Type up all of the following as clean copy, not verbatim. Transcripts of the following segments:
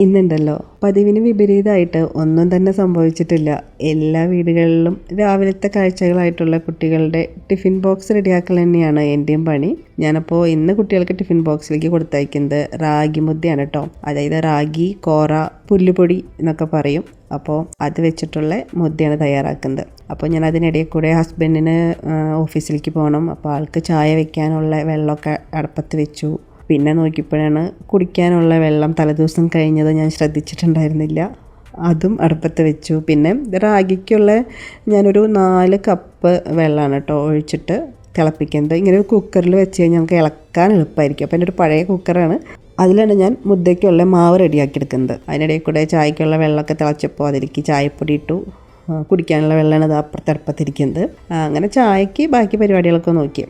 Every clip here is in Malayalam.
ഇന്നുണ്ടല്ലോ പതിവിന് വിപരീതമായിട്ട് ഒന്നും തന്നെ സംഭവിച്ചിട്ടില്ല. എല്ലാ വീടുകളിലും രാവിലത്തെ കാഴ്ചകളായിട്ടുള്ള കുട്ടികളുടെ ടിഫിൻ ബോക്സ് റെഡിയാക്കൽ തന്നെയാണ് എൻ്റെയും പണി. ഞാനപ്പോൾ ഇന്ന് കുട്ടികൾക്ക് ടിഫിൻ ബോക്സിലേക്ക് കൊടുത്തയക്കുന്നത് റാഗി മുദ്ദയാണ് കേട്ടോ. അതായത് റാഗി, കോറ, പുല്ലുപൊടി എന്നൊക്കെ പറയും. അപ്പോൾ അത് വെച്ചിട്ടുള്ള മുദ്ദയാണ് തയ്യാറാക്കുന്നത്. അപ്പോൾ ഞാൻ അതിനിടയിൽ കൂടെ ഹസ്ബൻഡിന് ഓഫീസിലേക്ക് പോകണം. അപ്പോൾ ആൾക്ക് ചായ വെക്കാനുള്ള വെള്ളമൊക്കെ അടുപ്പത്ത് വെച്ചു. പിന്നെ നോക്കിയപ്പോഴാണ് കുടിക്കാനുള്ള വെള്ളം തലേദിവസം കഴിഞ്ഞത് ഞാൻ ശ്രദ്ധിച്ചിട്ടുണ്ടായിരുന്നില്ല. അതും അടുപ്പത്ത് വെച്ചു. പിന്നെ റാഗിക്കുള്ള ഞാനൊരു 4 കപ്പ് വെള്ളമാണ് കേട്ടോ ഒഴിച്ചിട്ട് തിളപ്പിക്കുന്നത്. ഇങ്ങനെ ഒരു കുക്കറിൽ വെച്ച് കഴിഞ്ഞാൽ നമുക്ക് ഇളക്കാൻ എളുപ്പമായിരിക്കും. അപ്പോൾ എൻ്റെ ഒരു പഴയ കുക്കറാണ്. അതിലാണ് ഞാൻ മുദ്ദയ്ക്കുള്ള മാവ് റെഡിയാക്കിയെടുക്കുന്നത്. അതിനിടയിൽ കൂടെ ചായക്കുള്ള വെള്ളമൊക്കെ തിളച്ചപ്പോൾ അതിലേക്ക് ചായപ്പൊടി ഇട്ടു. കുടിക്കാനുള്ള വെള്ളമാണ് അത് അടുപ്പത്തിരിക്കുന്നത്. അങ്ങനെ ചായക്ക് ബാക്കി പരിപാടികളൊക്കെ നോക്കി.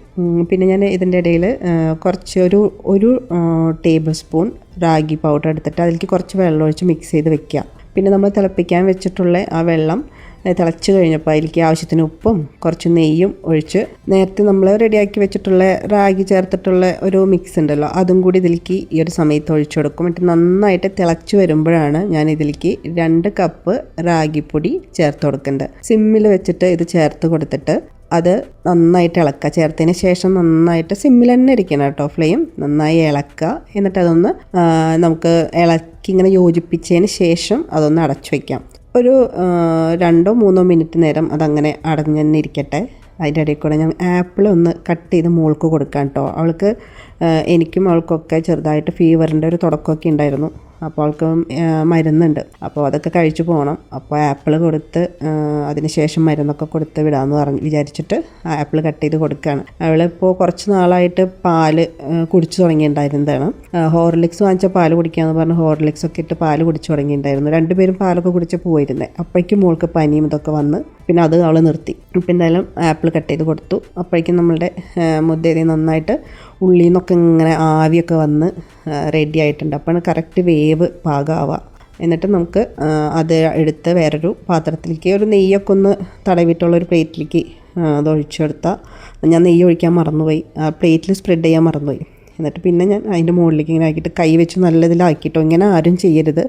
പിന്നെ ഞാൻ ഇതിൻ്റെ ഇടയിൽ ഒരു ടേബിൾ സ്പൂൺ റാഗി പൗഡർ എടുത്തിട്ട് അതിലേക്ക് കുറച്ച് വെള്ളം ഒഴിച്ച് മിക്സ് ചെയ്ത് വെക്കുക. പിന്നെ നമ്മൾ തിളപ്പിക്കാൻ വെച്ചിട്ടുള്ള ആ വെള്ളം തിളച്ച് കഴിഞ്ഞപ്പോൾ അതിലേക്ക് ആവശ്യത്തിന് ഉപ്പും കുറച്ച് നെയ്യും ഒഴിച്ച് നേരത്തെ നമ്മൾ റെഡിയാക്കി വെച്ചിട്ടുള്ള റാഗി ചേർത്തിട്ടുള്ള ഒരു മിക്സ് ഉണ്ടല്ലോ, അതും കൂടി ഇതിലേക്ക് ഈ ഒരു സമയത്ത് ഒഴിച്ചു കൊടുക്കും. എന്നിട്ട് നന്നായിട്ട് തിളച്ച് വരുമ്പോഴാണ് ഞാൻ ഇതിലേക്ക് 2 കപ്പ് റാഗിപ്പൊടി ചേർത്ത് കൊടുക്കേണ്ടത്. സിമ്മിൽ വെച്ചിട്ട് ഇത് ചേർത്ത് കൊടുത്തിട്ട് അത് നന്നായിട്ട് ഇളക്കുക. ചേർത്തതിന് ശേഷം നന്നായിട്ട് സിമ്മിൽ തന്നെ ഇരിക്കണം കേട്ടോ ഫ്ലെയിം. നന്നായി ഇളക്കുക. എന്നിട്ട് അതൊന്ന് നമുക്ക് ഇളക്കി ഇങ്ങനെ യോജിപ്പിച്ചതിന് ശേഷം അതൊന്ന് അടച്ചു വയ്ക്കാം. ഒരു 2-3 മിനിറ്റ് നേരം അതങ്ങനെ അടഞ്ഞു തന്നെ ഇരിക്കട്ടെ. അതിൻ്റെ ഇടയിൽ കൂടെ ഞാൻ ആപ്പിൾ ഒന്ന് കട്ട് ചെയ്ത് മോൾക്ക് കൊടുക്കാം കേട്ടോ. എനിക്കും അവൾക്കൊക്കെ ചെറുതായിട്ട് ഫീവറിൻ്റെ ഒരു തുടക്കമൊക്കെ ഉണ്ടായിരുന്നു. അപ്പോൾ അവൾക്ക് മരുന്നുണ്ട്. അപ്പോൾ അതൊക്കെ കഴിച്ചു പോകണം. അപ്പോൾ ആപ്പിൾ കൊടുത്ത് അതിന് ശേഷം മരുന്നൊക്കെ കൊടുത്ത് വിടാമെന്ന് വിചാരിച്ചിട്ട് ആപ്പിൾ കട്ട് ചെയ്ത് കൊടുക്കുകയാണ്. അവളിപ്പോൾ കുറച്ച് നാളായിട്ട് പാല് കുടിച്ചു തുടങ്ങിയിട്ടുണ്ടായിരുന്നതാണ്. ഹോർലിക്സ് വാങ്ങിച്ച പാല് കുടിക്കാമെന്ന് പറഞ്ഞ് ഹോർലിക്സ് ഒക്കെ ഇട്ട് പാല് കുടിച്ചു തുടങ്ങിയിട്ടുണ്ടായിരുന്നു. 2 പേരും പാലൊക്കെ കുടിച്ച് പോയിരുന്നത്. അപ്പോഴേക്കും മോൾക്ക് പനിയും ഇതൊക്കെ വന്ന് പിന്നെ അത് അവൾ നിർത്തി. ഇപ്പം എന്തായാലും ആപ്പിൾ കട്ട് ചെയ്ത് കൊടുത്തു. അപ്പോഴേക്കും നമ്മളുടെ മുദ്ദയിൽ നന്നായിട്ട് ഉള്ളിൽ നിന്നൊക്കെ ഇങ്ങനെ ആവിയൊക്കെ വന്ന് റെഡി ആയിട്ടുണ്ട്. അപ്പോഴാണ് കറക്റ്റ് വേവ് പാകമാവുക. എന്നിട്ട് നമുക്ക് അത് എടുത്ത് വേറൊരു പാത്രത്തിലേക്ക് ഒരു നെയ്യൊക്കെ ഒന്ന് തടവിട്ടുള്ളൊരു പ്ലേറ്റിലേക്ക് അത് ഒഴിച്ചെടുത്താൽ, ഞാൻ നെയ്യ് ഒഴിക്കാൻ മറന്നുപോയി, പ്ലേറ്റിൽ സ്പ്രെഡ് ചെയ്യാൻ മറന്നുപോയി. എന്നിട്ട് പിന്നെ ഞാൻ അതിൻ്റെ മുകളിലേക്ക് ഇങ്ങനെ ആക്കിയിട്ട് കൈ വെച്ച് നല്ലതിലാക്കിയിട്ടോ. ഇങ്ങനെ ആരും ചെയ്യരുത്.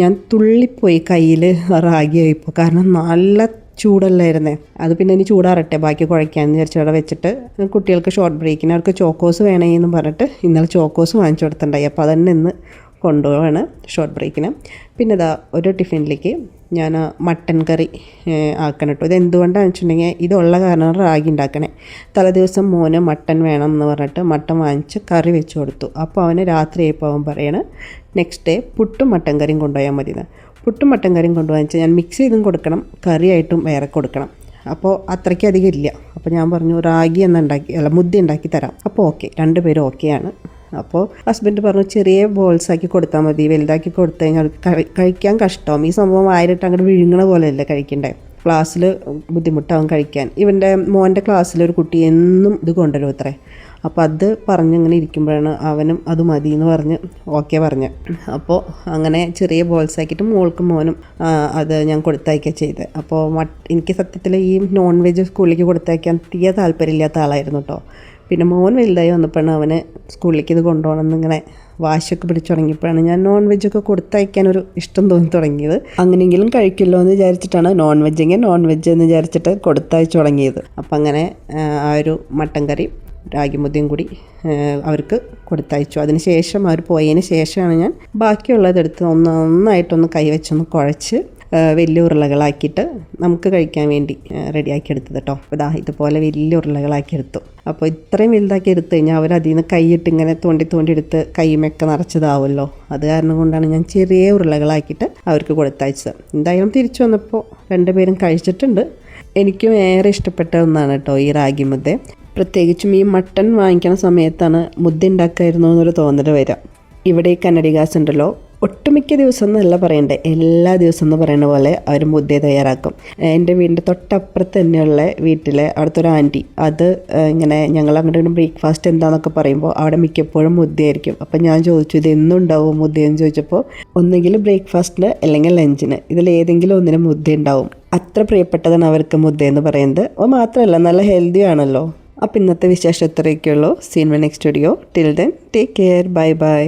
ഞാൻ തുള്ളിപ്പോയി കയ്യിൽ റാഗിയായിപ്പോൾ. കാരണം നല്ല ചൂടല്ലായിരുന്നേ. അത് പിന്നെ ഇനി ചൂടാറട്ടെ ബാക്കി കുഴയ്ക്കാമെന്ന് വിചാരിച്ച് അവിടെ വെച്ചിട്ട് കുട്ടികൾക്ക് ഷോർട്ട് ബ്രേക്കിന് അവർക്ക് ചോക്കോസ് വേണമെന്ന് പറഞ്ഞിട്ട് ഇന്നലെ ചോക്കോസ് വാങ്ങിച്ചു കൊടുത്തിട്ടുണ്ടായി. അപ്പോൾ അതന്നെ ഇന്ന് കൊണ്ടുപോവാണ് ഷോർട്ട് ബ്രേക്കിന്. പിന്നെ ഇതാ ഒരു ടിഫിനിലേക്ക് ഞാൻ മട്ടൻ കറി ആക്കണം കേട്ടോ. ഇത് എന്തുകൊണ്ടാണെന്ന് വെച്ചിട്ടുണ്ടെങ്കിൽ ഇതുള്ള കാരണം റാഗി ഉണ്ടാക്കണേ. തലേദിവസം മോന് മട്ടൻ വേണം എന്ന് പറഞ്ഞിട്ട് മട്ടൻ വാങ്ങിച്ച് കറി വെച്ച് കൊടുത്തു. അപ്പോൾ അവന് രാത്രി ആയപ്പോൾ അവൻ പറയണ നെക്സ്റ്റ് ഡേ പുട്ടും മട്ടൻ കറിയും കൊണ്ടുപോയാൽ മതിയെന്ന്. പുട്ടും മട്ടൻ കറിയും കൊണ്ടുപോകാൻ ഞാൻ മിക്സ് ചെയ്തും കൊടുക്കണം, കറിയായിട്ടും വേറെ കൊടുക്കണം. അപ്പോൾ അത്രയ്ക്ക് അധികം ഇല്ല. അപ്പോൾ ഞാൻ പറഞ്ഞു റാഗി മുദ്ദ ഉണ്ടാക്കി തരാം. അപ്പോൾ ഓക്കെ, 2 പേരും ഓക്കെയാണ്. അപ്പോൾ ഹസ്ബൻഡ് പറഞ്ഞു ചെറിയ ബോൾസാക്കി കൊടുത്താൽ മതി, വലുതാക്കി കൊടുത്തു കഴിഞ്ഞാൽ കഴിക്കാൻ കഷ്ടമാവും. ഈ സംഭവം വായിലിട്ട് അങ്ങോട്ട് വിഴുങ്ങണ പോലെയല്ലേ കഴിക്കണ്ടേ. ക്ലാസ്സിൽ ബുദ്ധിമുട്ടാവും കഴിക്കാൻ. ഇവൻ്റെ മോൻ്റെ ക്ലാസ്സിലൊരു കുട്ടി എന്നും ഇത് കൊണ്ടുവരും അത്രേ. അപ്പോൾ അത് പറഞ്ഞിങ്ങനെ ഇരിക്കുമ്പോഴാണ് അവനും അത് മതി എന്ന് പറഞ്ഞ് ഓക്കെ പറഞ്ഞ്. അപ്പോൾ അങ്ങനെ ചെറിയ ബോൾസാക്കിയിട്ട് മോൾക്കും മോനും അത് ഞാൻ കൊടുത്തയക്കുക ചെയ്തത്. അപ്പോൾ എനിക്ക് സത്യത്തിൽ ഈ നോൺ വെജ് സ്കൂളിലേക്ക് കൊടുത്തയക്കാൻ തീരെ താല്പര്യമില്ലാത്ത ആളായിരുന്നു കേട്ടോ. പിന്നെ മോൻ വലുതായി വന്നപ്പോഴാണ് അവന് സ്കൂളിലേക്ക് ഇത് കൊണ്ടുപോകണം എന്നിങ്ങനെ വാശിയൊക്കെ പിടിച്ചു തുടങ്ങിയപ്പോഴാണ് ഞാൻ നോൺ വെജൊക്കെ കൊടുത്തയക്കാനൊരു ഇഷ്ടം തോന്നി തുടങ്ങിയത്. അങ്ങനെയെങ്കിലും കഴിക്കുമല്ലോ എന്ന് വിചാരിച്ചിട്ടാണ് നോൺ വെജ് എന്ന് വിചാരിച്ചിട്ട് കൊടുത്തയച്ചു തുടങ്ങിയത്. അപ്പം അങ്ങനെ ആ ഒരു മട്ടൻ കറി റാഗിമുദ്ദയും കൂടി അവർക്ക് കൊടുത്തയച്ചു. അതിന് ശേഷം അവർ പോയതിന് ശേഷമാണ് ഞാൻ ബാക്കിയുള്ളതെടുത്ത് നന്നായിട്ടൊന്ന് കൈവച്ചൊന്ന് കുഴച്ച് വലിയ ഉരുളകളാക്കിയിട്ട് നമുക്ക് കഴിക്കാൻ വേണ്ടി റെഡിയാക്കി എടുത്തത് കേട്ടോ. അപ്പോൾ ഇതുപോലെ വലിയ ഉരുളകളാക്കി എടുത്തു. അപ്പോൾ ഇത്രയും വലുതാക്കി എടുത്തു കഴിഞ്ഞാൽ അവർ അതിൽ നിന്ന് കൈയിട്ട് ഇങ്ങനെ തോണ്ടി എടുത്ത് കൈമൊക്കെ നിറച്ചതാവുമല്ലോ. അത് കാരണം കൊണ്ടാണ് ഞാൻ ചെറിയ ഉരുളകളാക്കിയിട്ട് അവർക്ക് കൊടുത്തയച്ചത്. എന്തായാലും തിരിച്ചു വന്നപ്പോൾ 2 പേരും കഴിച്ചിട്ടുണ്ട്. എനിക്കും ഏറെ ഇഷ്ടപ്പെട്ട ഒന്നാണ് കേട്ടോ ഈ റാഗി മുദ്ദ. പ്രത്യേകിച്ചും ഈ മട്ടൺ വാങ്ങിക്കുന്ന സമയത്താണ് മുദ്ദ ഉണ്ടാക്കായിരുന്നു എന്നൊരു തോന്നൽ വരാം. ഇവിടെ ഈ കന്നഡിഗാസ് ഉണ്ടല്ലോ, ഒട്ടുമിക്ക ദിവസം എന്നല്ല പറയണ്ടേ, എല്ലാ ദിവസം എന്ന് പറയുന്ന പോലെ അവർ മുദ്ദ തയ്യാറാക്കും. എൻ്റെ വീടിൻ്റെ തൊട്ടപ്പുറത്ത് തന്നെയുള്ള വീട്ടിലെ അവിടുത്തെ ഒരു ആൻറ്റി അത് ഇങ്ങനെ ഞങ്ങൾ അങ്ങോട്ട് ബ്രേക്ക്ഫാസ്റ്റ് എന്താണെന്നൊക്കെ പറയുമ്പോൾ അവിടെ മിക്കപ്പോഴും മുദ്ദയായിരിക്കും. അപ്പം ഞാൻ ചോദിച്ചു ഇത് എന്നും ഉണ്ടാവും മുദ്ദയെന്ന് ചോദിച്ചപ്പോൾ ഒന്നുകിൽ ബ്രേക്ക്ഫാസ്റ്റിന് അല്ലെങ്കിൽ ലഞ്ചിന് ഇതിലേതെങ്കിലും ഒന്നിന് മുദ്ദ ഉണ്ടാവും. അത്ര പ്രിയപ്പെട്ടതാണ് അവർക്ക് മുദ്ദയെന്ന് പറയുന്നത്. അത് മാത്രമല്ല നല്ല ഹെൽത്തി ആണല്ലോ. അപ്പോൾ ഇന്നത്തെ വിശേഷം ഇത്രയൊക്കെയുള്ളൂ. See in my next video. Till then take care. Bye by.